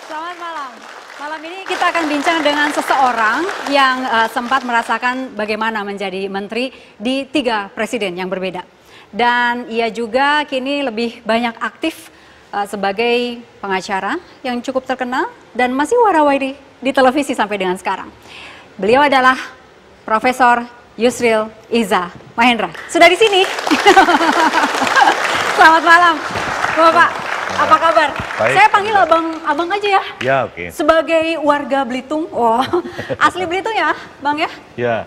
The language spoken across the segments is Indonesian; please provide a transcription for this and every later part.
Selamat malam. Malam ini kita akan bincang dengan seseorang yang sempat merasakan bagaimana menjadi menteri di 3 presiden yang berbeda. Dan ia juga kini lebih banyak aktif sebagai pengacara yang cukup terkenal dan masih warawiri di televisi sampai dengan sekarang. Beliau adalah Profesor Yusril Iza Mahendra. Sudah di sini. Selamat malam, Bapak. Apa kabar? Baik, Saya panggil abang aja ya. Ya, oke. Sebagai warga Belitung, asli Belitung ya, Bang ya? Ya,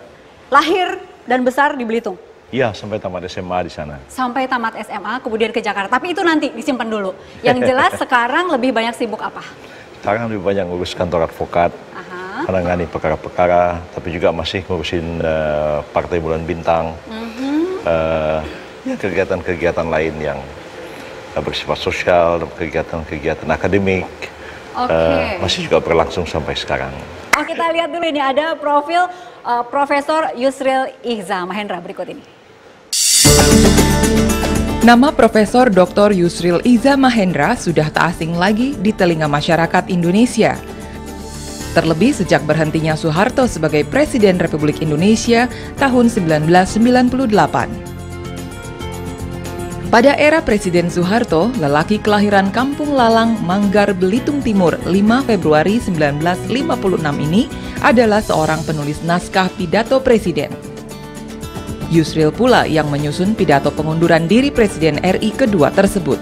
Lahir dan besar di Belitung. iya sampai tamat SMA di sana. Sampai tamat SMA, kemudian ke Jakarta. Tapi itu nanti disimpan dulu. Yang jelas sekarang lebih banyak sibuk apa? Sekarang lebih banyak ngurus kantor advokat, menangani perkara-perkara, tapi juga masih ngurusin Partai Bulan Bintang, ya kegiatan-kegiatan lain yang bersifat sosial, kegiatan-kegiatan akademik, masih juga berlangsung sampai sekarang. Oh, kita lihat dulu ini ada profil Profesor Yusril Iza Mahendra berikut ini. Nama Profesor Dr. Yusril Iza Mahendra sudah tak asing lagi di telinga masyarakat Indonesia. Terlebih sejak berhentinya Soeharto sebagai Presiden Republik Indonesia tahun 1998. Pada era Presiden Soeharto, lelaki kelahiran Kampung Lalang, Manggar, Belitung Timur 5 Februari 1956 ini adalah seorang penulis naskah pidato presiden. Yusril pula yang menyusun pidato pengunduran diri Presiden RI kedua tersebut.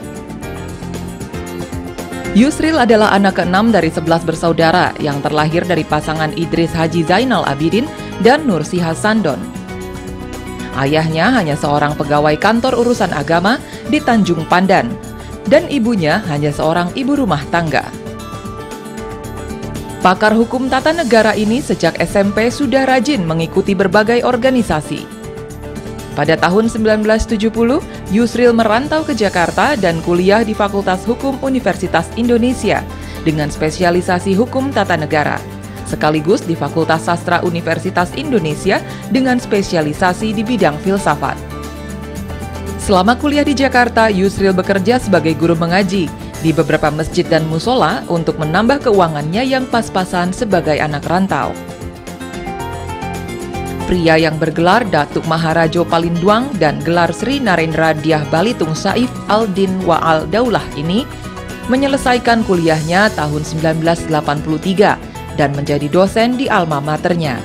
Yusril adalah anak ke-6 dari 11 bersaudara yang terlahir dari pasangan Idris Haji Zainal Abidin dan Nursiha Sandon. Ayahnya hanya seorang pegawai kantor urusan agama di Tanjung Pandan, dan ibunya hanya seorang ibu rumah tangga. Pakar hukum tata negara ini sejak SMP sudah rajin mengikuti berbagai organisasi. Pada tahun 1970, Yusril merantau ke Jakarta dan kuliah di Fakultas Hukum Universitas Indonesia dengan spesialisasi hukum tata negara, sekaligus di Fakultas Sastra Universitas Indonesia dengan spesialisasi di bidang filsafat. Selama kuliah di Jakarta, Yusril bekerja sebagai guru mengaji di beberapa masjid dan musola untuk menambah keuangannya yang pas-pasan sebagai anak rantau. Pria yang bergelar Datuk Maharajo Palinduang dan gelar Sri Narendra Dyah Balitung Saif Al-Din wa Al-Daulah ini menyelesaikan kuliahnya tahun 1983 dan menjadi dosen di alma maternya.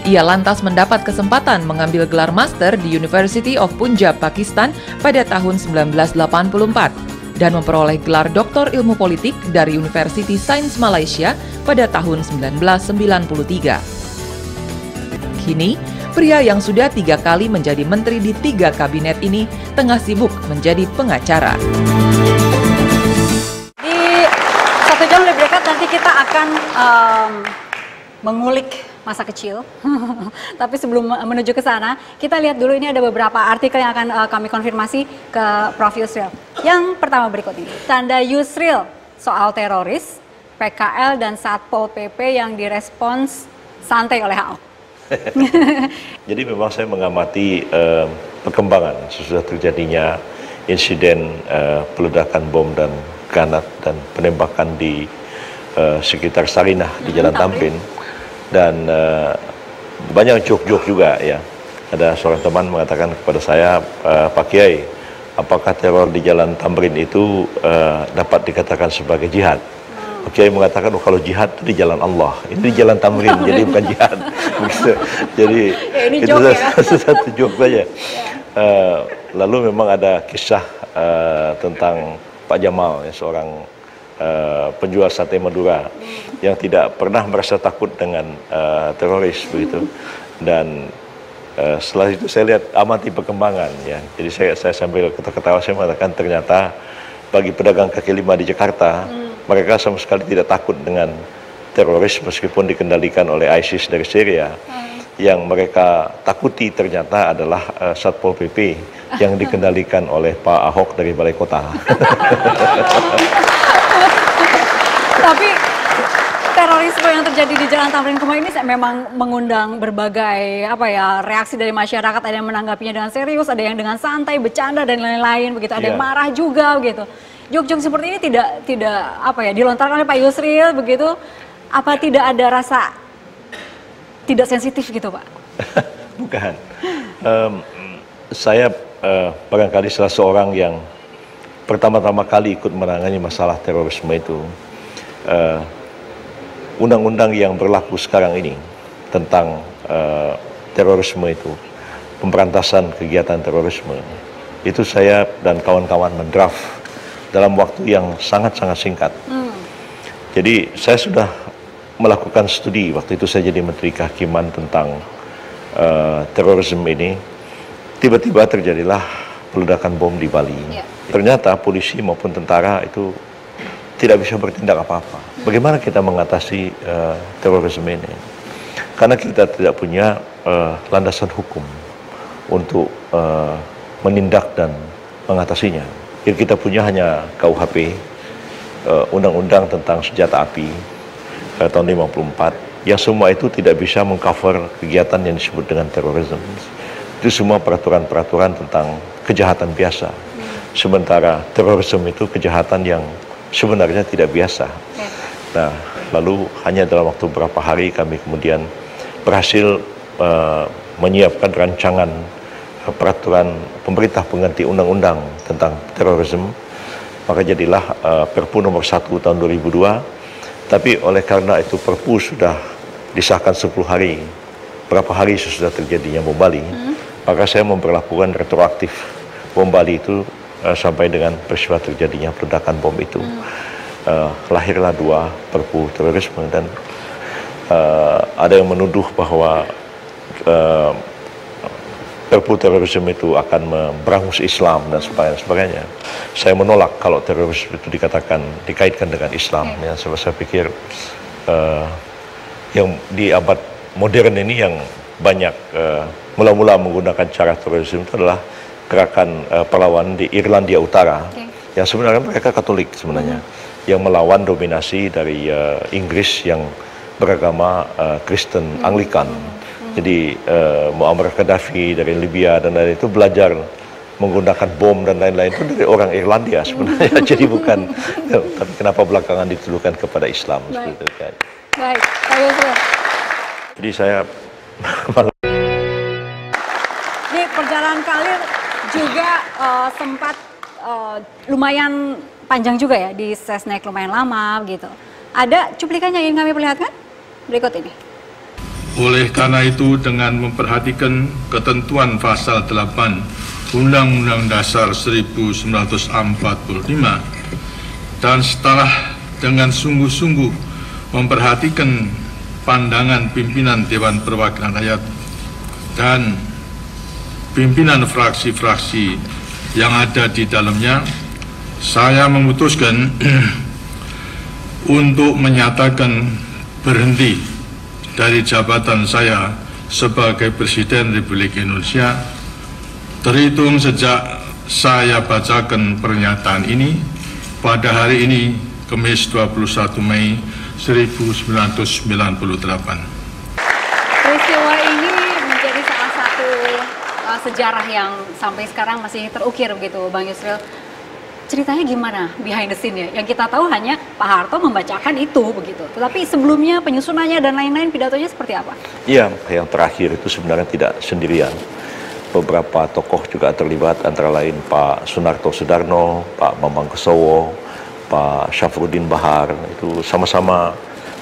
Ia lantas mendapat kesempatan mengambil gelar master di University of Punjab, Pakistan pada tahun 1984 dan memperoleh gelar doktor ilmu politik dari University Science Malaysia pada tahun 1993. Kini, pria yang sudah 3 kali menjadi menteri di 3 kabinet ini tengah sibuk menjadi pengacara. Di 1 jam lebih dekat nanti kita akan mengulik masa kecil. Tapi sebelum menuju ke sana, kita lihat dulu ini ada beberapa artikel yang akan kami konfirmasi ke Prof. Yusril. Yang pertama berikut ini. Tanda Yusril soal teroris, PKL dan Satpol PP yang direspons santai oleh Ahok. Jadi memang saya mengamati perkembangan sesudah terjadinya insiden peledakan bom dan granat dan penembakan di sekitar Sarinah di Jalan Tamrin. Dan banyak jok-jok juga ya. Ada seorang teman mengatakan kepada saya, Pak Kiai, apakah teror di Jalan Tamrin itu dapat dikatakan sebagai jihad? Pak Kiai mengatakan, oh kalau jihad itu di jalan Allah, ini di Jalan Tamrin, jadi bukan jihad. Begitu. Jadi ini itu satu jok saja. Lalu memang ada kisah tentang Pak Jamal, ya, seorang penjual sate Madura yang tidak pernah merasa takut dengan teroris begitu. Dan setelah itu saya lihat amati perkembangan ya. Jadi saya sambil ketawa-ketawa saya mengatakan ternyata bagi pedagang kaki lima di Jakarta mereka sama sekali tidak takut dengan teroris meskipun dikendalikan oleh ISIS dari Syria. Yang mereka takuti ternyata adalah Satpol PP yang dikendalikan oleh Pak Ahok dari Balai Kota. Tapi teroris Radikalisme yang terjadi di Jalan Tamrin kemarin ini memang mengundang berbagai reaksi dari masyarakat. Ada yang menanggapinya dengan serius, ada yang dengan santai, bercanda dan lain-lain begitu. Ada yang marah juga begitu. Jok-jok seperti ini tidak dilontarkan oleh Pak Yusril begitu. Apa tidak ada rasa tidak sensitif gitu, Pak? Bukan. Saya barangkali salah seorang yang pertama-tama kali ikut menangani masalah terorisme itu. Undang-undang yang berlaku sekarang ini tentang terorisme itu, pemberantasan kegiatan terorisme, itu saya dan kawan-kawan mendraft dalam waktu yang sangat-sangat singkat. Jadi saya sudah melakukan studi, waktu itu saya jadi Menteri Kehakiman tentang terorisme ini. Tiba-tiba terjadilah peledakan bom di Bali. Ternyata polisi maupun tentara itu tidak bisa bertindak apa-apa. Bagaimana kita mengatasi terorisme ini? Karena kita tidak punya landasan hukum untuk menindak dan mengatasinya. Yang kita punya hanya KUHP, Undang-Undang tentang Senjata Api tahun 54, yang semua itu tidak bisa mengcover kegiatan yang disebut dengan terorisme. Itu semua peraturan-peraturan tentang kejahatan biasa. Sementara terorisme itu kejahatan yang sebenarnya tidak biasa. Nah, lalu hanya dalam waktu beberapa hari kami kemudian berhasil menyiapkan rancangan peraturan pemerintah pengganti undang-undang tentang terorisme. Maka jadilah Perpu nomor 1 tahun 2002. Tapi oleh karena itu Perpu sudah disahkan 10 hari, berapa hari sesudah terjadinya bom Bali, maka saya memperlakukan retroaktif bom Bali itu sampai dengan peristiwa terjadinya peledakan bom itu. Lahirlah 2 Perpu terorisme dan ada yang menuduh bahwa Perpu terorisme itu akan memberangus Islam dan sebagainya. Saya menolak kalau terorisme itu dikaitkan dengan Islam. Ya, saya pikir yang di abad modern ini yang banyak mula-mula menggunakan cara terorisme itu adalah gerakan perlawanan di Irlandia Utara, yang sebenarnya mereka Katolik sebenarnya, yang melawan dominasi dari Inggris yang beragama Kristen Anglikan. Jadi Muammar Gaddafi dari Libya dan lain itu belajar menggunakan bom dan lain-lain itu dari orang Irlandia sebenarnya. Jadi bukan, tapi kenapa belakangan dituduhkan kepada Islam? Baik, seperti itu, kan. Baik, Pak Yusril. Jadi saya Di perjalanan karir juga sempat lumayan panjang juga ya, di Sesnek lumayan lama gitu. Ada cuplikannya yang ingin kami perlihatkan? Berikut ini. Oleh karena itu, dengan memperhatikan ketentuan pasal 8 Undang-Undang Dasar 1945 dan setelah dengan sungguh-sungguh memperhatikan pandangan pimpinan Dewan Perwakilan Rakyat dan pimpinan fraksi-fraksi yang ada di dalamnya, saya memutuskan untuk menyatakan berhenti dari jabatan saya sebagai Presiden Republik Indonesia terhitung sejak saya bacakan pernyataan ini pada hari ini, Kamis 21 Mei 1998. Peristiwa ini menjadi salah satu sejarah yang sampai sekarang masih terukir begitu, Bang Yusril. Ceritanya gimana behind the scene-nya? Yang kita tahu hanya Pak Harto membacakan itu begitu. Tetapi sebelumnya penyusunannya dan lain-lain pidatonya seperti apa? Iya, yang terakhir itu sebenarnya tidak sendirian. Beberapa tokoh juga terlibat, antara lain Pak Sunarto Sudarno, Pak Bambang Kesowo, Pak Syafruddin Bahar, itu sama-sama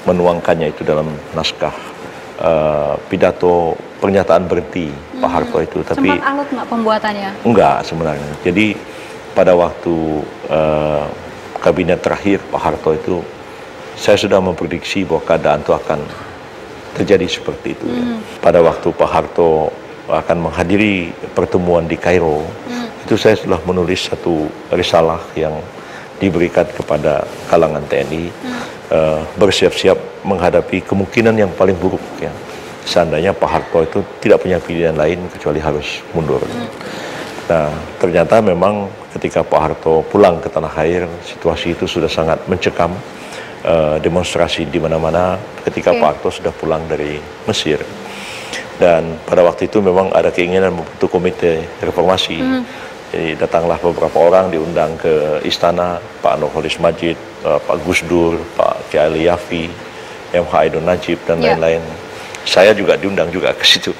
menuangkannya itu dalam naskah pidato pernyataan berhenti Pak Harto itu. Tapi sempat alot nggak pembuatannya? Enggak sebenarnya. Jadi pada waktu kabinet terakhir Pak Harto itu, saya sudah memprediksi bahwa keadaan itu akan terjadi seperti itu. Ya. Pada waktu Pak Harto akan menghadiri pertemuan di Kairo, itu saya sudah menulis satu risalah yang diberikan kepada kalangan TNI, bersiap-siap menghadapi kemungkinan yang paling buruk. Ya. Seandainya Pak Harto itu tidak punya pilihan lain kecuali harus mundur. Nah, ternyata memang ketika Pak Harto pulang ke tanah air, situasi itu sudah sangat mencekam demonstrasi di mana-mana ketika Pak Harto sudah pulang dari Mesir. Dan pada waktu itu memang ada keinginan membentuk komite reformasi. Jadi datanglah beberapa orang diundang ke istana, Pak Nurholis Majid, Pak Gus Dur, Pak Kiai Ali Yafi, MH Aidon Najib dan lain-lain. Saya juga diundang juga ke situ.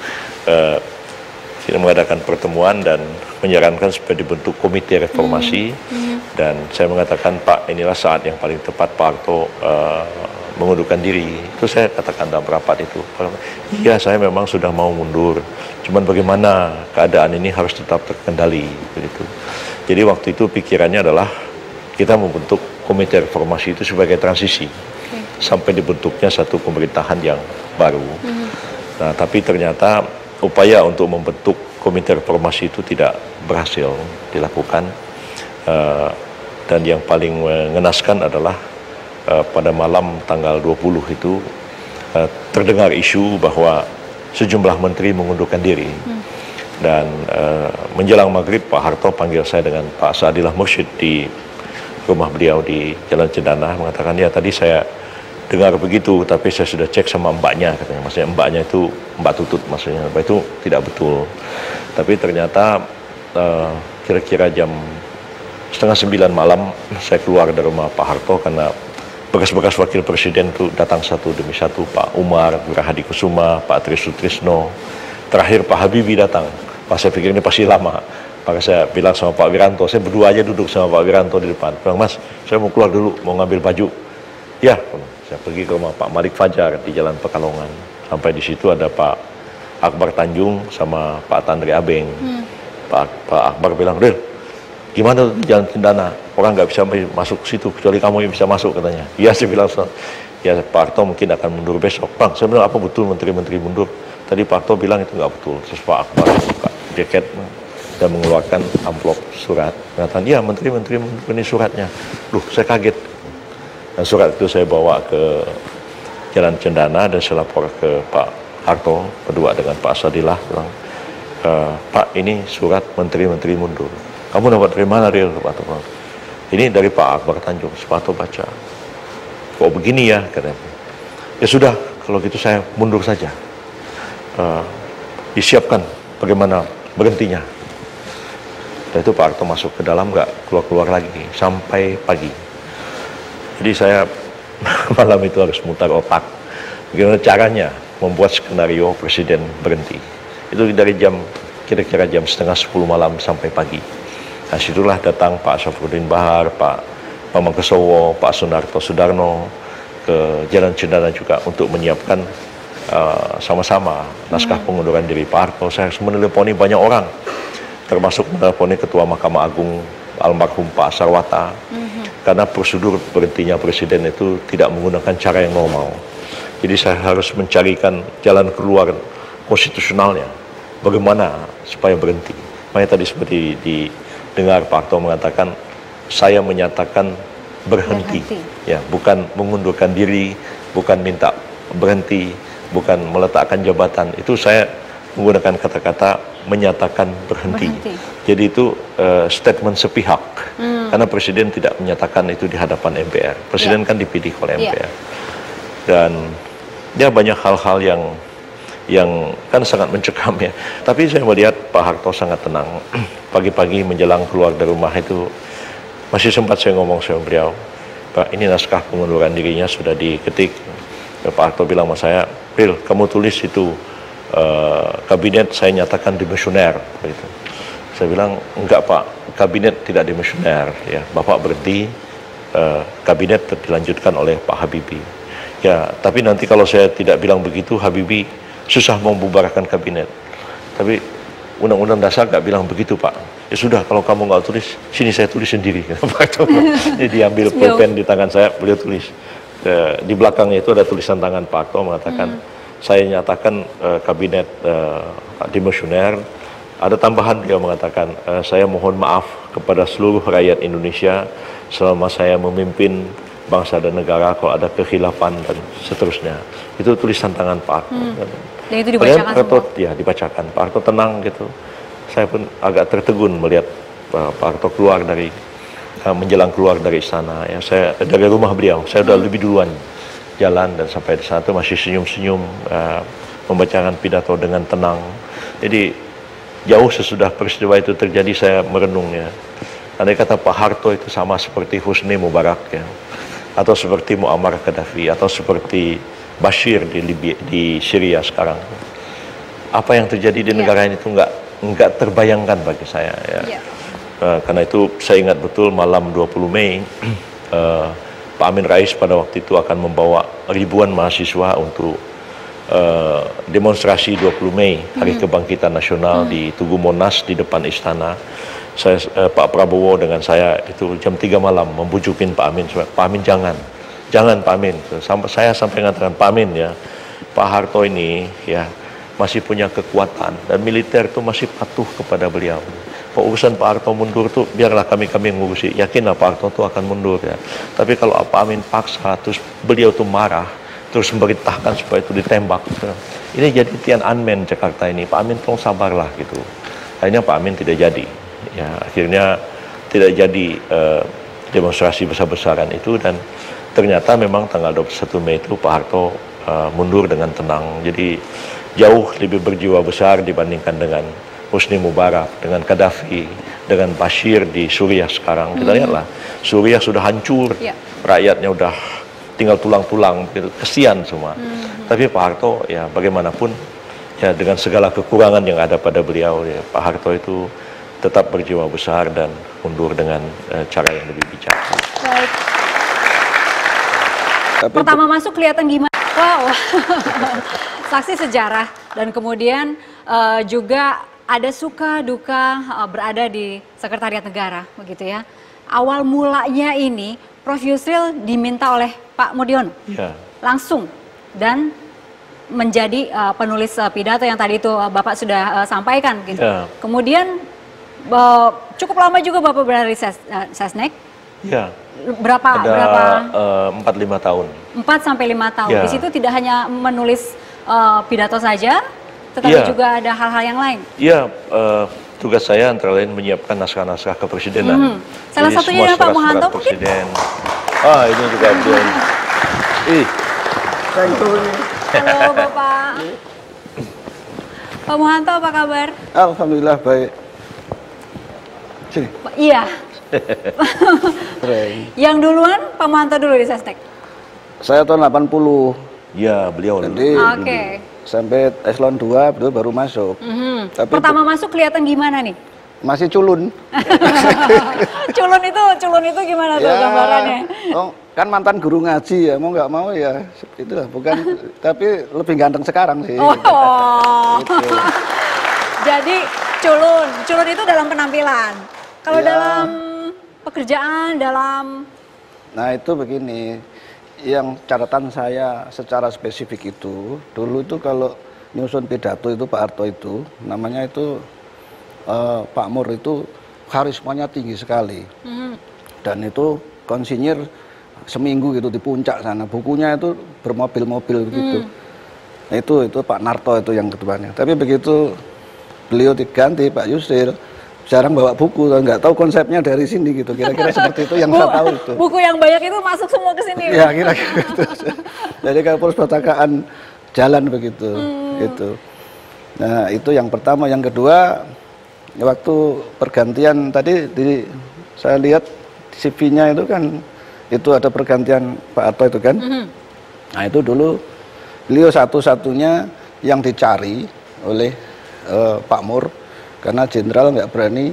Kita mengadakan pertemuan dan menyarankan supaya dibentuk komite reformasi. Dan saya mengatakan, Pak, inilah saat yang paling tepat Pak Harto mengundurkan diri. Itu saya katakan dalam rapat itu. Iya, saya memang sudah mau mundur. Cuman bagaimana keadaan ini harus tetap terkendali. Begitu. Jadi waktu itu pikirannya adalah kita membentuk komite reformasi itu sebagai transisi. Sampai dibentuknya satu pemerintahan yang baru. Nah, tapi ternyata upaya untuk membentuk komite reformasi itu tidak berhasil dilakukan. Dan yang paling mengenaskan adalah pada malam tanggal 20 itu terdengar isu bahwa sejumlah menteri mengundurkan diri. Dan menjelang maghrib Pak Harto panggil saya dengan Pak Saadillah Mursyid di rumah beliau di Jalan Cendana, mengatakan, ya tadi saya dengar begitu, tapi saya sudah cek sama mbaknya, katanya. Maksudnya mbaknya itu Mbak Tutut, maksudnya Mbak itu tidak betul. Tapi ternyata kira-kira jam 8:30 malam saya keluar dari rumah Pak Harto karena bekas-bekas wakil presiden itu datang satu demi satu. Pak Umar, Hadi Kusuma, Pak Tri Sutrisno, terakhir Pak Habibie datang. Pas saya pikir ini pasti lama, maka saya bilang sama Pak Wiranto, saya berdua aja duduk sama Pak Wiranto di depan. Bilang, Mas, saya mau keluar dulu, mau ngambil baju. Ya, saya pergi ke rumah Pak Malik Fajar di Jalan Pekalongan. Sampai di situ ada Pak Akbar Tanjung sama Pak Tandri Abeng. Pak Akbar bilang, Ril, gimana tuh Jalan Cendana? Orang nggak bisa masuk ke situ, kecuali kamu yang bisa masuk, katanya. Iya, saya bilang, ya Pak Harto mungkin akan mundur besok. Bang, saya bilang, apa betul menteri-menteri mundur? Tadi Pak Harto bilang itu nggak betul. Terus Pak Akbar buka jaket dan mengeluarkan amplop surat. Mengatakan, iya menteri-menteri mundur, ini suratnya. Loh, saya kaget. Dan surat itu saya bawa ke Jalan Cendana dan saya lapor ke Pak Harto, berdua dengan Pak Saadillah, bilang, Pak, ini surat menteri-menteri mundur. Kamu dapat dari mana, Ril? Ini dari Pak Akbar Tanjung. Pak Harto baca. Kok begini ya? Katanya. Ya sudah, kalau gitu saya mundur saja. Disiapkan bagaimana berhentinya. Dan itu Pak Harto masuk ke dalam, nggak keluar-keluar lagi sampai pagi. Jadi saya malam itu harus mutar otak. Bagaimana caranya membuat skenario presiden berhenti. Itu dari kira-kira jam 9:30 malam sampai pagi. Nah, situlah datang Pak Syafruddin Bahar, Pak Mangkesowo, Pak Sunarto Sudarno ke Jalan Cendana juga untuk menyiapkan sama-sama naskah pengunduran diri Pak Harto. Saya harus meneleponi banyak orang, termasuk meneleponi Ketua Mahkamah Agung almarhum Pak Sarwata, karena prosedur berhentinya presiden itu tidak menggunakan cara yang normal. Jadi saya harus mencarikan jalan keluar konstitusionalnya, bagaimana supaya berhenti. Makanya tadi seperti didengar Pak Harto mengatakan, saya menyatakan berhenti. Ya, bukan mengundurkan diri, bukan minta berhenti, bukan meletakkan jabatan. Itu saya menggunakan kata-kata menyatakan berhenti. Jadi itu statement sepihak. Karena presiden tidak menyatakan itu di hadapan MPR. Presiden kan dipilih oleh MPR. Dan ya banyak hal-hal yang kan sangat mencekam ya. Tapi saya melihat Pak Harto sangat tenang. Pagi-pagi menjelang keluar dari rumah itu masih sempat saya ngomong sama beliau, Pak, ini naskah pengunduran dirinya sudah diketik. Pak Harto bilang sama saya, Ril, kamu tulis itu kabinet saya nyatakan dimisioner. Gitu. Saya bilang, enggak Pak, kabinet tidak dimisioner. Ya, Bapak berhenti, kabinet dilanjutkan oleh Pak Habibie. Ya, tapi nanti kalau saya tidak bilang begitu, Habibie susah membubarkan kabinet. Tapi Undang-Undang Dasar nggak bilang begitu Pak. Ya sudah, kalau kamu nggak tulis, sini saya tulis sendiri. Jadi diambil pulpen di tangan saya, beliau tulis. Di belakangnya itu ada tulisan tangan Pak Harto mengatakan, saya nyatakan kabinet dimisioner. Ada tambahan beliau mengatakan, saya mohon maaf kepada seluruh rakyat Indonesia selama saya memimpin bangsa dan negara kalau ada kekhilafan dan seterusnya. Itu tulisan tangan Pak Harto. Dan itu dibacakan Harto, ya dibacakan. Pak Harto tenang gitu. Saya pun agak tertegun melihat Pak Harto keluar dari menjelang keluar dari istana, ya saya dari rumah beliau, saya udah lebih duluan jalan dan sampai di sana tuh masih senyum-senyum, membacakan pidato dengan tenang. Jadi jauh sesudah peristiwa itu terjadi saya merenung ya. Andai kata Pak Harto itu sama seperti Husni Mubarak ya, atau seperti Muammar Gaddafi, atau seperti Bashir di Libya, di Syria sekarang, apa yang terjadi di negara ini itu nggak terbayangkan bagi saya ya. Karena itu saya ingat betul malam 20 Mei Pak Amin Rais pada waktu itu akan membawa ribuan mahasiswa untuk demonstrasi 20 Mei Hari Kebangkitan Nasional di Tugu Monas di depan istana. Pak Prabowo dengan saya itu jam 3 malam membujukin Pak Amin, Pak Amin jangan Pak Amin. Saya sampai mengatakan Pak Amin ya, Pak Harto ini ya masih punya kekuatan dan militer itu masih patuh kepada beliau. Urusan Pak Harto mundur tuh biarlah kami yang ngurusi. Yakinlah Pak Harto tuh akan mundur ya. Tapi kalau Pak Amin paksa terus beliau tuh marah, terus memerintahkan supaya itu ditembak. Ini jadi Tiananmen Jakarta ini. Pak Amin tolong sabarlah gitu. Akhirnya Pak Amin tidak jadi. Ya akhirnya tidak jadi demonstrasi besar-besaran itu, dan ternyata memang tanggal 21 Mei itu Pak Harto mundur dengan tenang. Jadi jauh lebih berjiwa besar dibandingkan dengan Husni Mubarak, dengan Gaddafi, dengan Bashir di Suriah sekarang. Kita lihatlah, Suriah sudah hancur, rakyatnya udah tinggal tulang-tulang, kesian semua. Tapi Pak Harto ya bagaimanapun ya dengan segala kekurangan yang ada pada beliau ya, Pak Harto itu tetap berjiwa besar dan mundur dengan cara yang lebih bijak. Baik. Pertama masuk kelihatan gimana? Wow, saksi sejarah dan kemudian juga ada suka duka berada di Sekretariat Negara, begitu ya. Awal mulanya ini Prof Yusril diminta oleh Pak Mudiono langsung dan menjadi penulis pidato yang tadi itu Bapak sudah sampaikan, gitu. Kemudian cukup lama juga Bapak berada di Sesnek. Berapa? 4-5 tahun. 4 sampai 5 tahun. Di situ tidak hanya menulis pidato saja, tetapi juga ada hal-hal yang lain. Tugas saya antara lain menyiapkan naskah-naskah kepresidenan. Salah satunya Pak Mohanto mungkin? Ini juga belum. Halo Bapak. Pak Mohanto apa kabar? Alhamdulillah baik. Sini. Iya. Yang duluan Pak Mohanto dulu di Sesnek? Saya tahun 80. Ya, beliau. Jadi sampai eselon 2 beliau baru masuk. Tapi pertama masuk kelihatan gimana nih? Masih culun. culun itu gimana tuh gambarannya? Kan mantan guru ngaji ya, mau nggak mau ya seperti itulah. Bukan, tapi lebih ganteng sekarang sih. Gitu. Jadi culun itu dalam penampilan. Kalau dalam pekerjaan, Nah itu begini, yang catatan saya secara spesifik itu, dulu itu kalau nyusun pidato itu Pak Harto itu, namanya itu Pak Mur itu karismanya tinggi sekali. Dan itu konsinyir seminggu gitu di puncak sana, bukunya itu bermobil-mobil begitu. Nah, itu Pak Narto itu yang keduanya. Tapi begitu beliau diganti Pak Yusril, jarang bawa buku, nggak tahu konsepnya dari sini gitu, kira-kira seperti itu yang saya tahu itu. Buku yang banyak itu masuk semua ke sini. Ya kira-kira gitu. Jadi kalau perpustakaan jalan begitu, gitu. Nah itu yang pertama, yang kedua waktu pergantian tadi saya lihat CV-nya itu kan itu ada pergantian Pak Harto itu kan. Nah itu dulu beliau satu-satunya yang dicari oleh Pak Mur. Karena jenderal nggak berani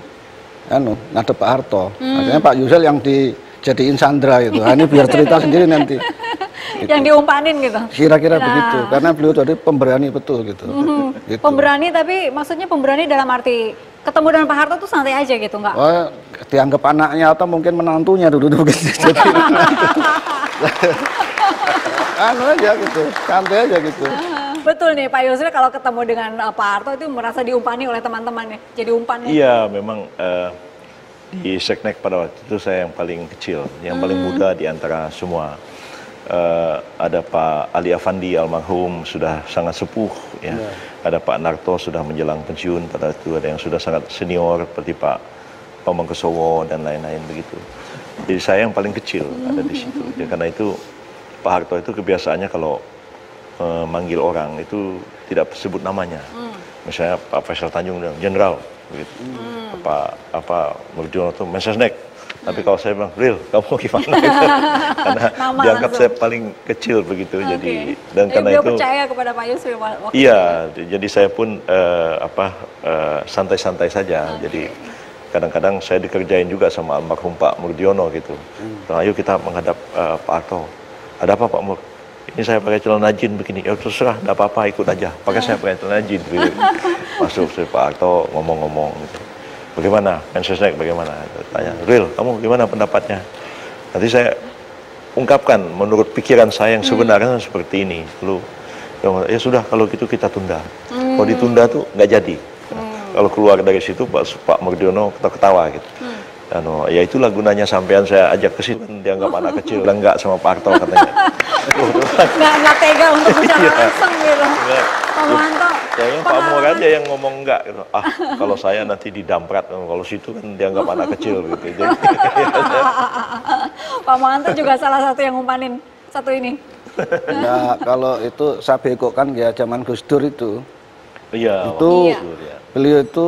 ngadep Pak Harto. Akhirnya Pak Yusril yang dijadiin sandra itu. Ini biar cerita sendiri nanti. Gitu. Yang diumpanin gitu. Kira-kira begitu. Karena beliau tadi pemberani betul gitu. Gitu. Pemberani, tapi maksudnya pemberani dalam arti ketemu dengan Pak Harto tuh santai aja gitu, nggak? Oh, dianggap anaknya atau mungkin menantunya dulu begitu. Jadi aja gitu, santai aja gitu. Betul nih Pak Yusril, kalau ketemu dengan Pak Harto itu merasa diumpani oleh teman-temannya, jadi umpannya. Iya, memang di Seknek pada waktu itu saya yang paling kecil, yang paling muda di antara semua. Ada Pak Ali Afandi almarhum sudah sangat sepuh, ya. Ada Pak Narto sudah menjelang pensiun pada itu, ada yang sudah sangat senior seperti Pak Pamangkusowo dan lain-lain begitu. Jadi saya yang paling kecil ada di situ. Ya, karena itu Pak Harto itu kebiasaannya kalau manggil orang itu tidak sebut namanya. Misalnya Pak Faisal Tanjung bilang jenderal begitu. Apa Murdiono tuh Mensesnek. Tapi kalau saya bilang, Ril, kamu gimana? Gitu. Karena dianggap saya paling kecil begitu. Jadi dan karena itu percaya kepada Pak Yusril waktu iya, jadi saya pun santai-santai saja. Jadi kadang-kadang saya dikerjain juga sama almarhum Pak Murdiono gitu. Ayo kita menghadap Pak Harto. Ada apa Pak Mur? Ini saya pakai celana jin begini. Ya terserah, tidak apa-apa, ikut aja. Pakai saya pakai celana jin. Gitu. Masuk Pak Harto ngomong-ngomong gitu. Bagaimana? Mensesnek bagaimana? Tanya, Ril, kamu gimana pendapatnya? Nanti saya ungkapkan menurut pikiran saya yang sebenarnya seperti ini. Lalu, ya sudah kalau gitu kita tunda. Kalau ditunda tuh nggak jadi. Kalau keluar dari situ Pak Murdiono ketawa gitu. Ya itulah gunanya sampean saya ajak ke situ, kan dianggap anak kecil. Bilang enggak sama Pak Harto katanya. nggak tega untuk bicara langsung gitu. Pak Muhanto. Kayaknya Pak Mur aja yang ngomong enggak gitu. Kalau saya nanti didamprat, kalau situ kan dianggap anak kecil gitu. Jadi, Pak Muhanto juga salah satu yang ngumpanin satu ini. Nah, kalau itu saya bekokkan ya zaman Gus Dur itu. iya. Itu beliau itu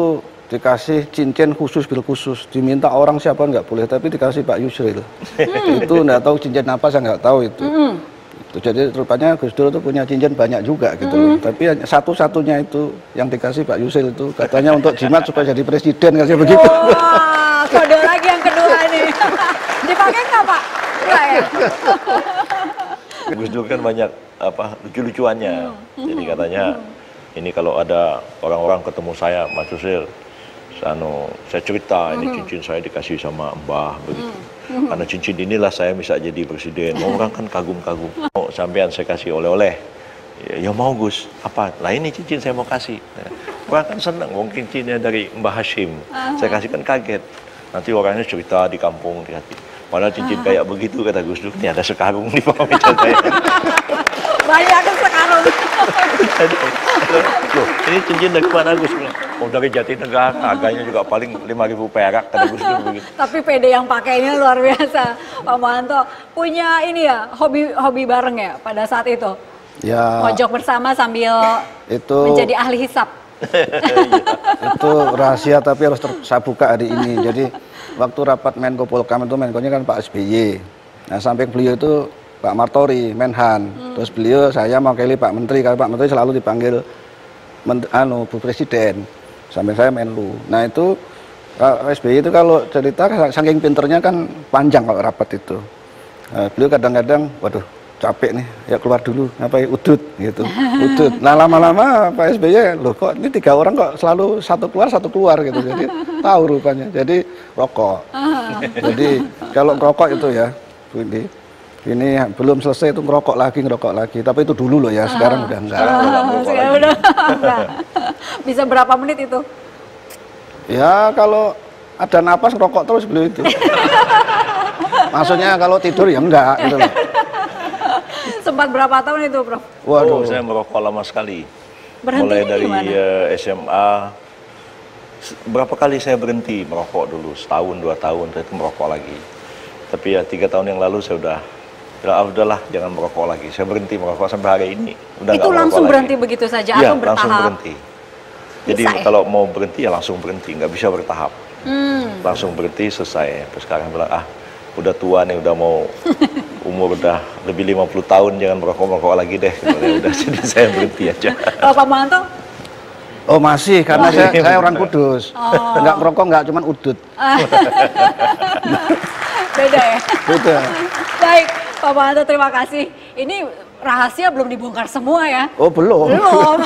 dikasih cincin khusus bil khusus, diminta orang siapa nggak boleh, tapi dikasih Pak Yusril. Itu nggak tahu cincin apa, saya nggak tahu itu. Jadi rupanya Gus Dur itu punya cincin banyak juga gitu loh. Tapi satu-satunya itu yang dikasih Pak Yusril itu katanya untuk jimat supaya jadi presiden, kasih begitu. Wah, kode lagi yang kedua nih. Dipakai nggak Pak? Enggak ya? Gus Dur kan banyak lucu-lucuannya. Jadi katanya ini kalau ada orang-orang ketemu saya, Mas Yusril, saya cerita ini cincin saya dikasih sama Mbah begitu. Karena cincin inilah saya bisa jadi presiden. Orang kan kagum-kagum. Oh, sampean saya kasih oleh-oleh. Ya mau Gus, apa? Lah ini cincin saya mau kasih. Orang kan senang, mungkin cincinnya dari Mbah Hashim. Saya kasih kan kaget. Nanti orangnya cerita di kampung dikasih. Padahal cincin kayak begitu kata Gus Dur, ini ada sekarung di bawah meja saya. Banyak kan sekarang. Loh, ini cincin dari mana Gus? Oh dari Jatinegara, harganya juga paling 5.000 perak kata Gus Dur begitu. Tapi PD yang pakainya luar biasa. Pak Muhanto punya ini ya, hobi bareng ya pada saat itu? Ya. Mojok bersama sambil itu menjadi ahli hisab. Itu rahasia tapi harus saya buka hari ini. Jadi waktu rapat Menko Polkam itu Menkonya kan Pak SBY. Nah samping beliau itu Pak Martori, Menhan. Terus beliau saya mewakili Pak Menteri, karena Pak Menteri selalu dipanggil Bu Presiden. Samping saya Menlu. Nah itu Pak SBY itu kalau cerita saking pinternya kan panjang kalau rapat itu. Beliau kadang-kadang, waduh capek nih, ya keluar dulu, ngapain udut gitu, udut. Nah lama-lama Pak SBY, loh kok ini 3 orang kok selalu satu keluar gitu, jadi tahu rupanya. Jadi rokok. Jadi kalau rokok itu ya, Bu Indi, ini belum selesai itu ngerokok lagi. Tapi itu dulu loh ya, sekarang udah enggak. Sekarang udah enggak. Bisa berapa menit itu? Ya kalau ada napas ngerokok terus beliau itu. Maksudnya kalau tidur ya enggak gitu loh. Sempat berapa tahun itu, Prof? Waduh, saya merokok lama sekali. Mulai dari SMA. Berapa kali saya berhenti merokok dulu, setahun, 2 tahun, saya itu merokok lagi. Tapi ya 3 tahun yang lalu saya udahlah jangan merokok lagi. Saya berhenti merokok sampai hari ini. Udah itu langsung berhenti lagi. Begitu saja atau bertahap? Langsung berhenti. Jadi kalau mau berhenti ya langsung berhenti, nggak bisa bertahap. Langsung berhenti selesai. Terus sekarang bilang udah tua nih, udah mau umur udah lebih 50 tahun, jangan merokok lagi deh. Udah jadi saya berhenti aja. Kalau Pak Muhanto? Oh masih, karena saya orang Kudus. Nggak merokok, nggak cuman udut. Beda ya? Beda. Baik, Pak Muhanto terima kasih. Ini rahasia belum dibongkar semua ya? Oh belum. Belum.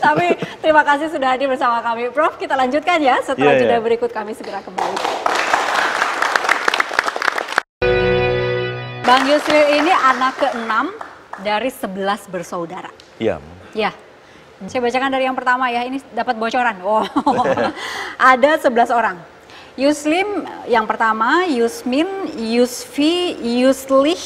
Tapi terima kasih sudah hadir bersama kami. Prof, kita lanjutkan ya setelah jeda berikut, kami segera kembali. Bang Yusril ini anak ke-6 dari 11 bersaudara. Iya. Ya. Saya bacakan dari yang pertama ya, ini dapat bocoran. Wow. Ada 11 orang. Yuslim yang pertama, Yusmin, Yusfi, Yuslih,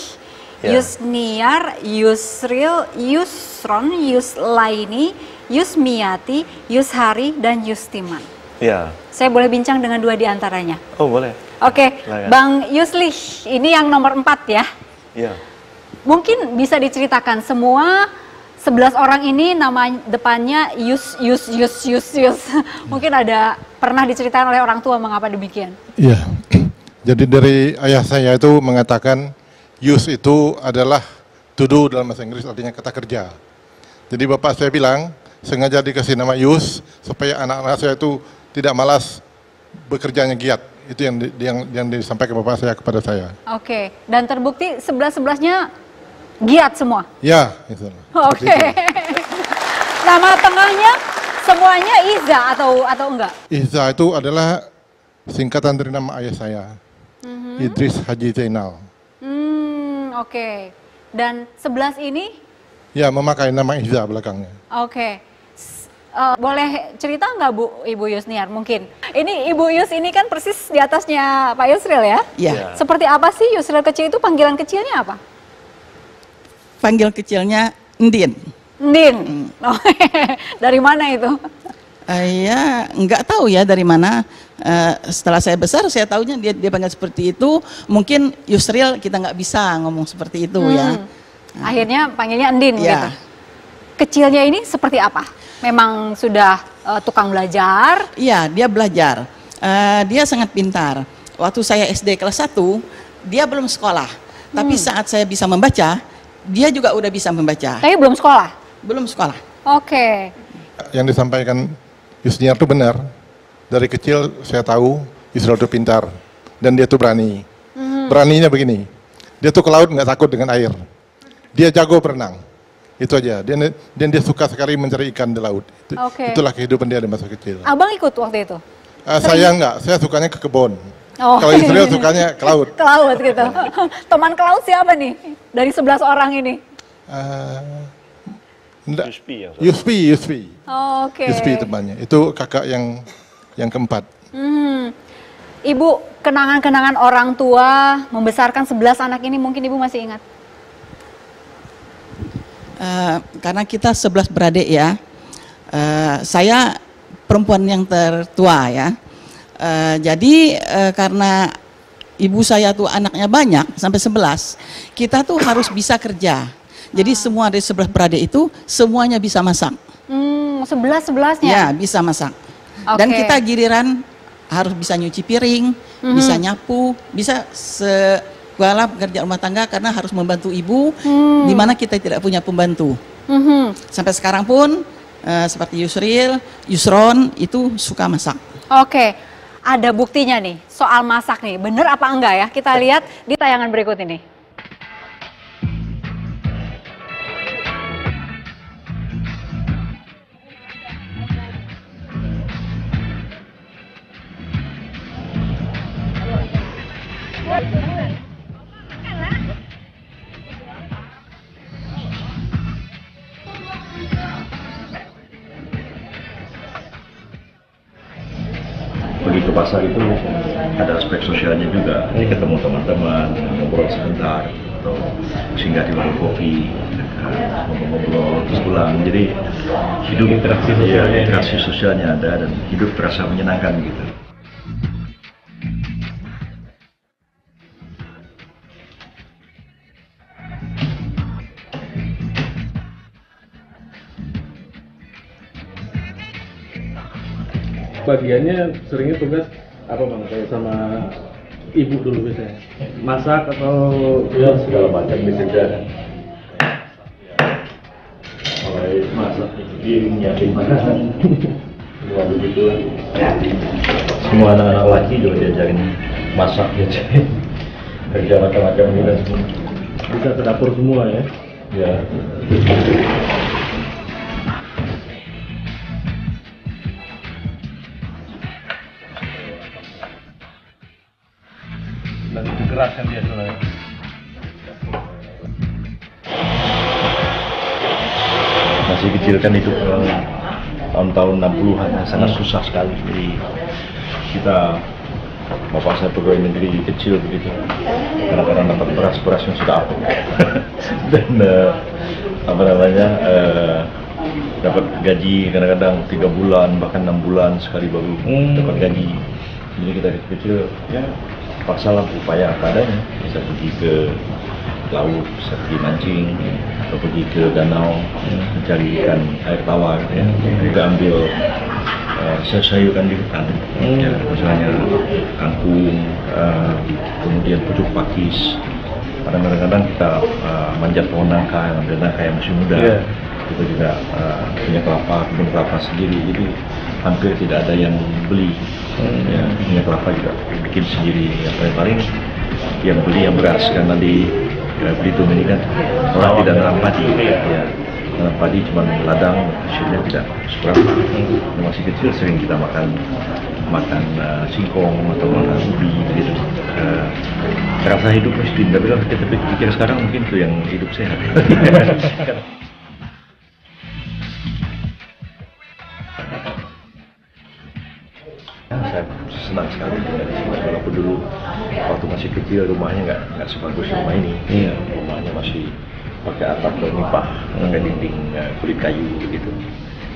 Yusniar, Yusril, Yusron, Yuslaini, Yusmiati, Yushari, dan Yustiman. Ya. Saya boleh bincang dengan 2 di antaranya. Oh boleh. Oke, Silakan. Bang Yusli, ini yang nomor 4 ya. Ya. Mungkin bisa diceritakan semua 11 orang ini nama depannya Yus. Mungkin ada pernah diceritakan oleh orang tua mengapa demikian. Iya. Jadi dari ayah saya itu mengatakan use itu adalah to do dalam bahasa Inggris, artinya kata kerja. Jadi bapak saya bilang sengaja dikasih nama use supaya anak-anak saya itu tidak malas bekerjanya giat. Itu yang disampaikan bapak saya kepada saya. Oke, dan terbukti 11-11-nya giat semua. Ya, itu. Oke. Nama tengahnya semuanya Iza atau enggak? Iza itu adalah singkatan dari nama ayah saya, Idris Haji Zainal. Oke. Dan 11 ini? Ya, memakai nama Iza belakangnya. Oke. Boleh cerita nggak Bu, Ibu Yusniar mungkin? Ini Ibu Yus ini kan persis di atasnya Pak Yusril ya? Iya. Seperti apa sih Yusril kecil itu, panggilan kecilnya apa? Panggil kecilnya Ndin. Ndin. Oh, dari mana itu? Ya nggak tahu ya dari mana. Setelah saya besar saya tahunya dia panggil seperti itu. Mungkin Yusril kita nggak bisa ngomong seperti itu ya. Akhirnya panggilnya Ndin Ya. gitu. Kecilnya ini seperti apa? Memang sudah tukang belajar? Iya, dia belajar. Dia sangat pintar. Waktu saya SD kelas 1, dia belum sekolah. Tapi saat saya bisa membaca, dia juga udah bisa membaca. Tapi belum sekolah? Belum sekolah. Oke. Yang disampaikan Yusniar itu benar. Dari kecil saya tahu Yusniar itu pintar dan dia tuh berani. Beraninya begini, dia tuh ke laut nggak takut dengan air. Dia jago berenang. Itu aja. Dan dia suka sekali mencari ikan di laut. Oke. Itulah kehidupan dia di masa kecil. Abang ikut waktu itu? Saya enggak, saya sukanya ke kebun. Oh. Kalau Yusril sukanya ke laut. Ke laut gitu. Teman ke laut siapa nih dari 11 orang ini? Yuspi yang Yuspi. Oke. Yuspi temannya. Itu kakak yang keempat. Ibu, kenangan-kenangan orang tua membesarkan 11 anak ini mungkin Ibu masih ingat? Karena kita 11 beradik ya. Saya perempuan yang tertua ya. Jadi karena ibu saya tuh anaknya banyak sampai 11, kita tuh harus bisa kerja. Jadi semua dari 11 beradik itu semuanya bisa masak. 11-11-nya? Ya, bisa masak. Dan kita giliran harus bisa nyuci piring, bisa nyapu, bisa segala pekerjaan rumah tangga karena harus membantu ibu, di mana kita tidak punya pembantu. Sampai sekarang pun seperti Yusril, Yusron itu suka masak. Oke, ada buktinya nih soal masak nih, bener apa enggak ya? Kita lihat di tayangan berikut ini. Pergi ke pasar itu ada aspek sosialnya juga. Jadi ketemu teman-teman, ngobrol sebentar, atau singgah di warung kopi, ngobrol terus pulang. Jadi hidup interaksi sosialnya ada dan hidup terasa menyenangkan gitu. Bagiannya seringnya tugas apa bang? Kayak sama ibu dulu biasanya masak atau Ya segala macam dikerjakan. Mulai masak, bikin, nyiapin makanan, semua begitu. Semua anak-anak laki juga diajarin masak, diajarin kerja macam-macam gitu semua. bisa ke dapur semua ya? Ya. Dan itu keras kan dia sebenarnya. Masih kecil kan itu tahun-tahun 60-an sangat susah sekali. Jadi kita, bapak saya pegawai negeri kecil begitu, kadang-kadang dapat beras yang sudah apok dan apa namanya dapat gaji kadang-kadang 3 bulan bahkan 6 bulan sekali baru dapat gaji. Jadi kita kecil ya paksalah upaya apa adanya, bisa pergi ke laut, bisa pergi mancing, atau pergi ke danau mencari ikan air tawar, ya. Juga ambil sayur-sayuran di hutan, ya, misalnya kangkung, kemudian pucuk pakis. Kadang-kadang kita manjat pohon nangka, ambil nangka yang masih muda. Kita juga punya kebun kelapa sendiri, jadi hampir tidak ada yang beli. Ya, punya kelapa juga bikin sendiri. Yang paling yang beli yang beras, karena di Belitung ini kan orang tidak nanam padi, ya, nanam padi cuma ladang, hasilnya tidak seberapa. Masih kecil sering kita makan singkong atau makan ubi gitu. Rasa hidup miskin, tapi kalau kita pikir sekarang mungkin itu yang hidup sehat. Saya senang sekali tinggal di sini, walaupun dulu waktu masih kecil rumahnya nggak sebagus rumah ini. Rumahnya masih pakai atap berlimpah, pakai dinding kulit kayu gitu.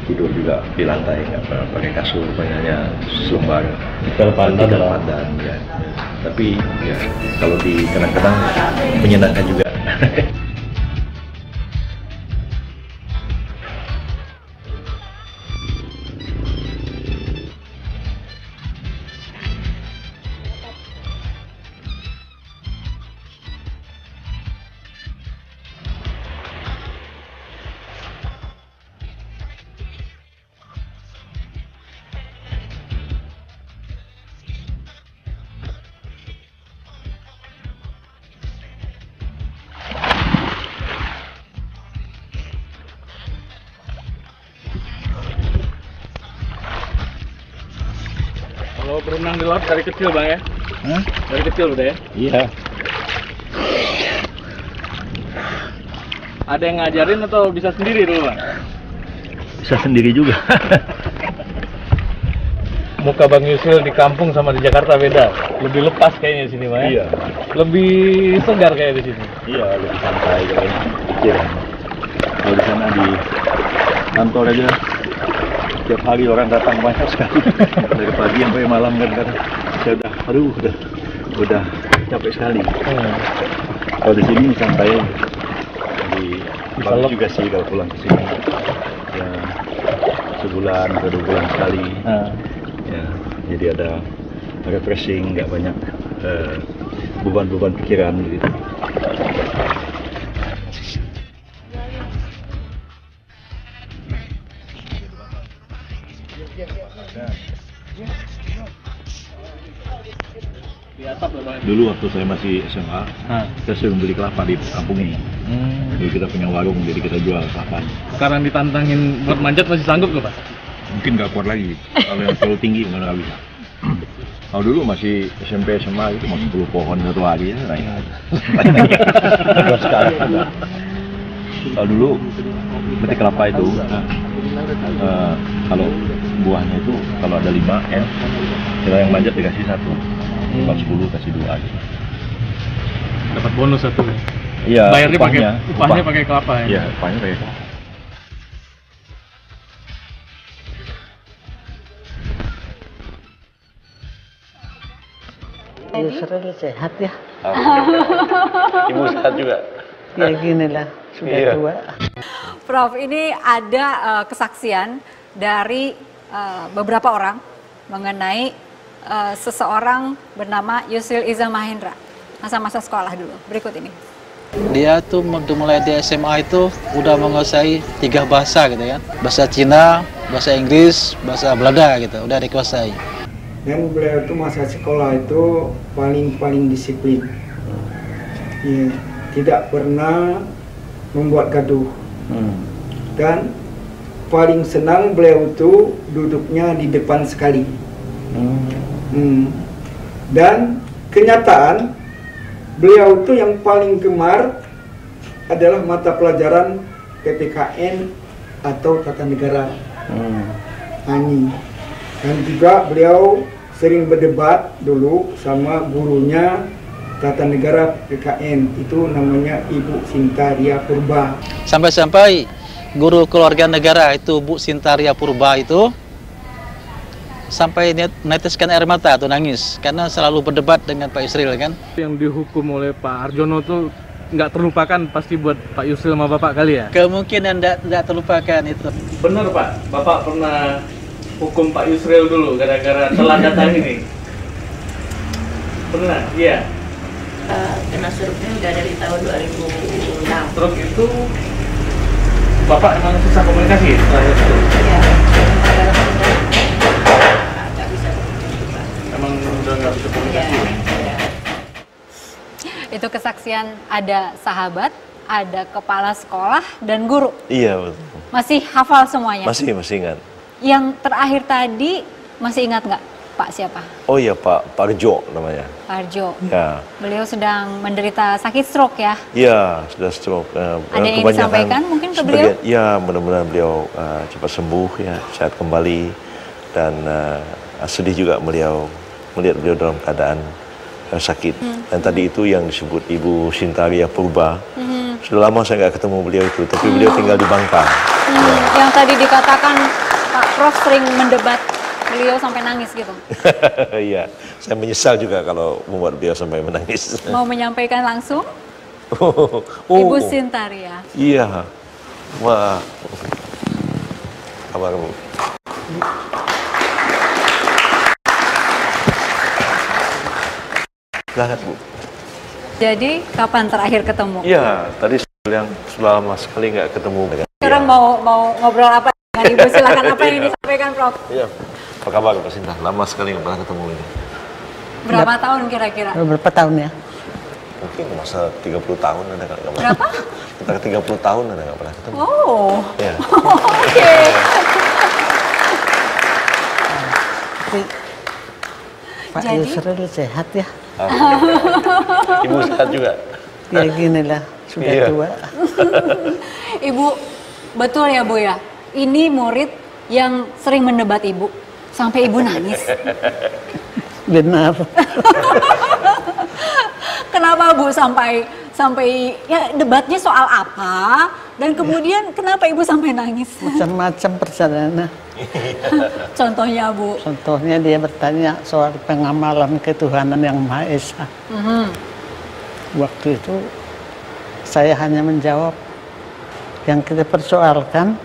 Tidur juga di lantai, nggak pakai kasur, hanya selembar tikar pandan, ya. Tapi ya kalau di kadang-kadang menyenangkan juga. Kalau berenang di laut dari kecil Bang ya? Dari kecil udah ya? Iya. Ada yang ngajarin atau bisa sendiri dulu Bang? Bisa sendiri juga. Muka Bang Yusril di kampung sama di Jakarta beda. Lebih lepas kayaknya di sini Bang ya? Iya. Lebih segar kayak di sini. Iya, lebih santai kalau pikiran. Kalau di sana di kantor aja setiap hari orang datang banyak sekali dari pagi sampai malam kan. Saya udah capek sekali. Kalau di sini santai, jadi bagus juga sih kalau pulang ke sini. Ya, sebulan atau 2 bulan sekali. Ya, jadi ada refreshing, nggak banyak beban-beban pikiran gitu. Dulu waktu saya masih SMA, kita sering beli kelapa di kampung ini. Jadi kita punya warung, jadi kita jual kelapa. Sekarang ditantangin buat manjat masih sanggup nggak Pak? Mungkin nggak kuat lagi. Kalau yang terlalu tinggi nggak bisa. Kalau dulu masih SMP SMA itu masih 10 pohon satu hari ya, naik. Kalau dulu petik kelapa itu, kalau buahnya itu kalau ada 5 ya, kita yang manjat dikasih 1. Kalau 10 kasih 2 gitu. Dapat bonus 1. Iya. Bayarnya upahnya pakai kelapa ya? Iya, upahnya pakai kelapa. Yusril sehat ya. Ibu sehat juga. Ya ginilah, sudah tua. Prof, ini ada kesaksian dari beberapa orang mengenai seseorang bernama Yusril Iza Mahendra, masa-masa sekolah dulu. Berikut ini. Dia tuh mulai di SMA itu udah menguasai 3 bahasa gitu ya. Bahasa Cina, bahasa Inggris, bahasa Belanda gitu, udah dikuasai. Dan beliau itu masa sekolah itu paling disiplin. Ya, tidak pernah membuat gaduh. Dan paling senang beliau itu duduknya di depan sekali. Dan kenyataan beliau itu yang paling gemar adalah mata pelajaran PPKN atau Tata Negara. Dan juga beliau sering berdebat dulu sama gurunya Tata Negara PKN, itu namanya Ibu Sinta Ria Purba. Sampai-sampai guru keluarga negara itu Bu Sintaria Purba itu sampai meneteskan air mata atau nangis karena selalu berdebat dengan Pak Yusril kan. Yang dihukum oleh Pak Harjono tuh nggak terlupakan pasti buat Pak Yusril sama Bapak kali ya? Kemungkinan tidak terlupakan itu. Benar Pak, Bapak pernah hukum Pak Yusril dulu gara-gara telah datang ini? Pernah? Iya. Kena surupnya udah dari tahun 2006. Terus itu Bapak emang susah komunikasi setelah itu? Iya. Nggak bisa komunikasi Pak. Emang udah nggak bisa komunikasi? Iya. Itu kesaksian ada sahabat, ada kepala sekolah, dan guru. Iya, betul. Masih hafal semuanya? Masih ingat. Yang terakhir tadi masih ingat nggak Pak siapa? Oh iya, Pak Parjo namanya. Pak Arjo. Ya. Beliau sedang menderita sakit stroke ya? Iya, sudah stroke. Ada yang disampaikan mungkin ke beliau? Ya, mudah-mudahan beliau cepat sembuh ya, sehat kembali. Dan sedih juga melihat beliau dalam keadaan sakit. Dan tadi itu yang disebut Ibu Sintaria Purba. Sudah lama saya nggak ketemu beliau itu, tapi beliau tinggal di Bangka. Yang tadi dikatakan Pak Prof sering mendebat beliau sampai nangis gitu. Iya, saya menyesal juga kalau membuat beliau sampai menangis. Mau menyampaikan langsung? Ibu Sintaria. Iya. Wah. Kabar Bu. Silahkan Bu. Jadi kapan terakhir ketemu? Iya, tadi saya bilang sudah lama sekali nggak ketemu. Sekarang mau ngobrol apa dengan Ibu? Silakan apa yang disampaikan Prof? Iya. Apa kabar Pak Sinta? Lama sekali nggak pernah ketemu ini. Berapa tahun kira-kira? Berapa tahun ya? Mungkin masa 30 tahun ada nggak pernah. Berapa? Kita 30 tahun ada nggak pernah ketemu. Oh. Ya. Oke. Pak Yusril sehat ya? Ibu sehat juga? Ya gini lah, sudah tua. Ibu, betul ya Bu ya? Ini murid yang sering mendebat Ibu, sampai Ibu nangis. Benar. Kenapa Bu sampai ya debatnya soal apa? Dan kemudian kenapa Ibu sampai nangis? Macam-macam perjalanan. Contohnya Bu? Contohnya dia bertanya soal pengamalan ketuhanan yang Maha Esa. Waktu itu saya hanya menjawab, yang kita persoalkan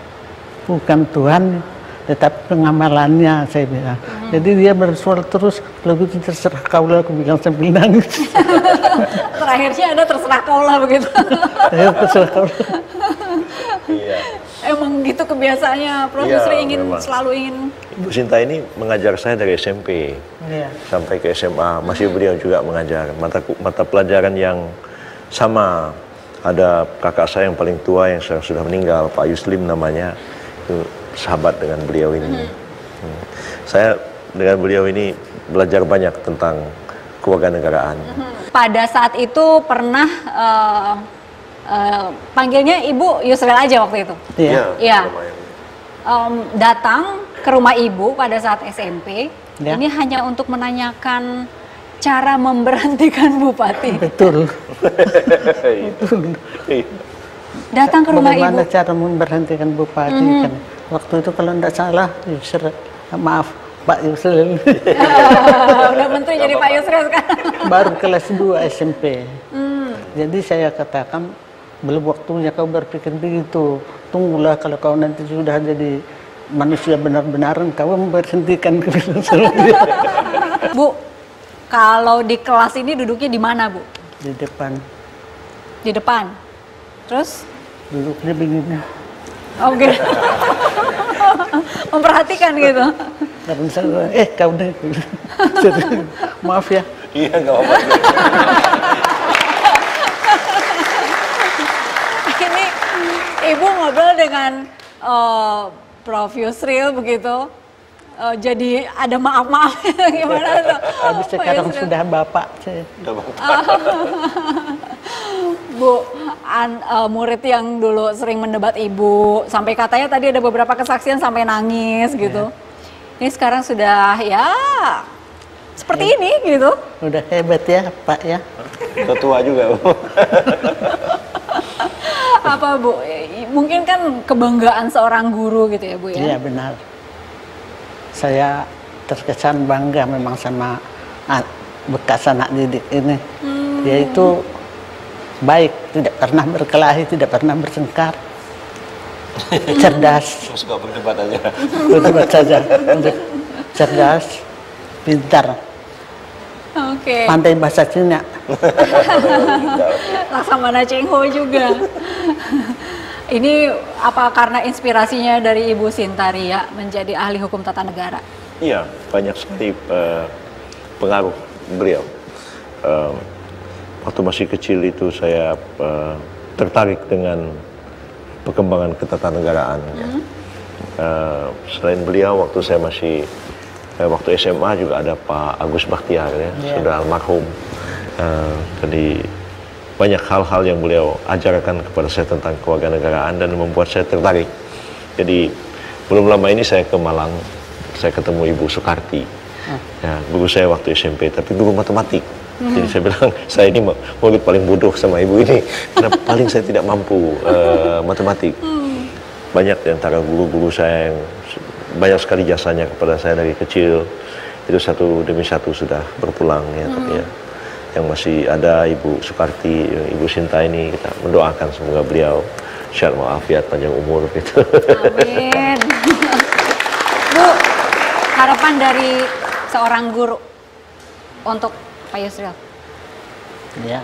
bukan Tuhan, tetapi pengamalannya, saya bilang. Jadi dia bersoal terus, lebih terserah kaulah, aku bilang sambil nangis. Terakhirnya ada terserah kaulah begitu. Terserah kaulah. Iya. Emang gitu kebiasaannya, Prof. Yusril selalu ingin. Ibu Sinta ini mengajar saya dari SMP sampai ke SMA. Masih beliau juga mengajar mata pelajaran yang sama. Ada kakak saya yang paling tua yang sudah meninggal, Pak Yuslim namanya, itu sahabat dengan beliau ini. Saya dengan beliau ini belajar banyak tentang kewarganegaraan. Pada saat itu pernah panggilnya Ibu Yusril aja waktu itu? Iya. Datang ke rumah Ibu pada saat SMP, ini hanya untuk menanyakan cara memberhentikan Bupati. Betul. Datang ke rumah Ibu. Bagaimana cara memberhentikan Bupati kan? Waktu itu kalau tidak salah, maaf Pak Yusril. Udah menteri jadi Pak Yusril sekarang. Baru kelas 2 SMP. Jadi saya katakan, belum waktunya kau berpikir begitu. Tunggulah kalau kau nanti sudah jadi manusia benar-benaran, kau memberhentikan kebiasaan. Bu, kalau di kelas ini duduknya di mana Bu? Di depan. Di depan? Terus? Duduknya begini. Oke. Memperhatikan gitu. Karena saya, kau deh. Maaf ya. Iya, nggak apa-apa. Ini Ibu ngobrol dengan Prof. Yusril begitu. Jadi ada maaf-maaf gimana tuh? Habis sekarang sudah bapak saya. Bu, murid yang dulu sering mendebat Ibu, sampai katanya tadi ada beberapa kesaksian sampai nangis gitu. Ini sekarang sudah ya seperti ini gitu. Udah hebat ya Pak ya. Tua juga. Apa Bu? Mungkin kan kebanggaan seorang guru gitu ya Bu ya? Iya benar. Saya terkesan bangga memang sama bekas anak didik ini. Dia itu baik, tidak pernah berkelahi, tidak pernah bertengkar. Cerdas. Suka berdebat aja. Berdebat saja. Cerdas, pintar. Oke. Pandai bahasa Cina. Laksamana Cheng Ho juga. Ini apa karena inspirasinya dari Ibu Sintaria menjadi ahli hukum tata negara? Iya, banyak sekali pengaruh beliau. Waktu masih kecil itu saya tertarik dengan perkembangan ketatanegaraan. Selain beliau, waktu saya masih waktu SMA juga ada Pak Agus Bakhtiar ya, sudah almarhum. Jadi banyak hal-hal yang beliau ajarkan kepada saya tentang kewarganegaraan dan membuat saya tertarik. Jadi belum lama ini saya ke Malang, saya ketemu Ibu Soekarti, ya, guru saya waktu SMP, tapi guru matematik. Jadi saya bilang, saya ini murid paling bodoh sama ibu ini, karena paling saya tidak mampu matematik. Banyak di antara guru-guru saya yang banyak sekali jasanya kepada saya dari kecil, itu satu demi satu sudah berpulang ya, tapi ya. Yang masih ada Ibu Soekarti, Ibu Sinta ini, kita mendoakan semoga beliau sehat walafiat, panjang umur gitu. Amin. Bu, harapan dari seorang guru untuk Pak Yusril? Ya,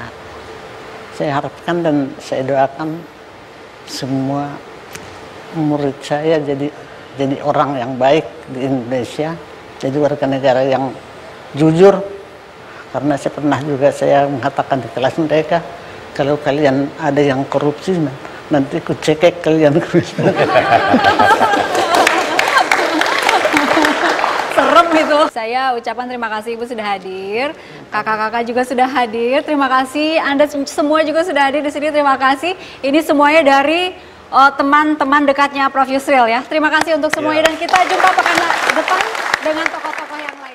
saya harapkan dan saya doakan semua murid saya jadi orang yang baik di Indonesia, jadi warga negara yang jujur. Karena saya pernah juga saya mengatakan di kelas mereka, kalau kalian ada yang korupsi, nanti ku cekek kalian. Serem itu. Saya ucapan terima kasih Ibu sudah hadir, kakak-kakak juga sudah hadir. Terima kasih Anda semua juga sudah hadir di sini. Terima kasih. Ini semuanya dari teman-teman dekatnya Prof Yusril ya. Terima kasih untuk semuanya dan kita jumpa pekan depan dengan tokoh-tokoh yang lain.